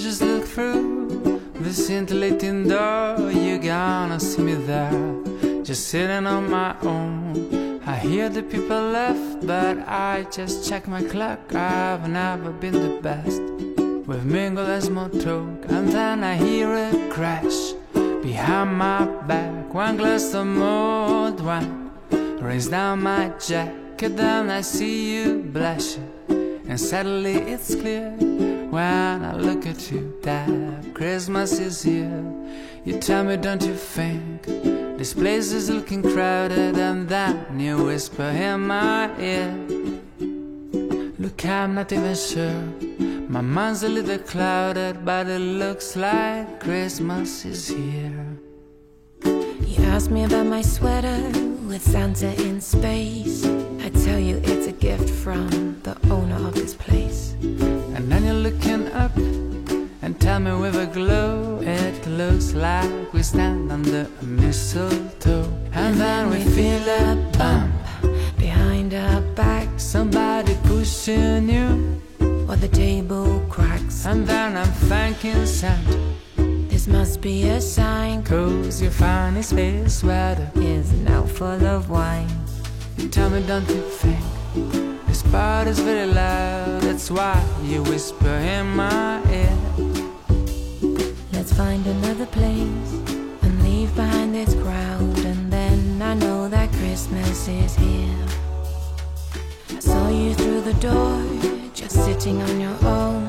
just look through the scintillating door, you're gonna see me there, just sitting on my own. I hear the people laugh, but I just check my clock. I've never been the best. We've mingled as more talk, and then I hear a crash behind my back. One glass of mulled wine rains down my jacket, then I see you blushing, and suddenly it's clear when I look at you that Christmas is here. You tell me, don't you think this place is looking crowded? And then you whisper in my ear, look, I'm not even sure. My mind's a little clouded, but it looks like Christmas is here. You ask me about my sweater with Santa in space. I tell you it's a gift from the owner of this place. And then you're looking up and tell me with a glow, it looks like we stand under a mistletoe. And then we feel a bump behind our back, somebody pushing you, or the table cracks. And then I'm thanking Santa, this must be a sign, 'cause your funny space sweater is now full of wine. You tell me, don't you think this party's very loud? That's why you whisper in my ear, let's find another place and leave behind this crowd. And then I know that Christmas is here. I saw you through the door, just sitting on your own.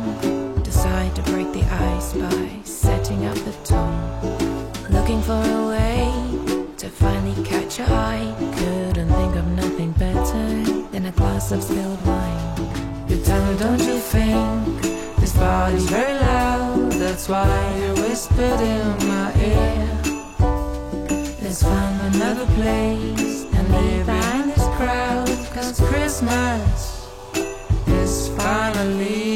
Decide to break the ice by setting up the tone, looking for a way to finally catch your eye. Couldn't think of nothing better than a glass of spilled wine. You tell me, don't you think this party's very loud? That's why you whispered in my ear, let's find another place and leave behind this crowd, 'cause Christmas is finally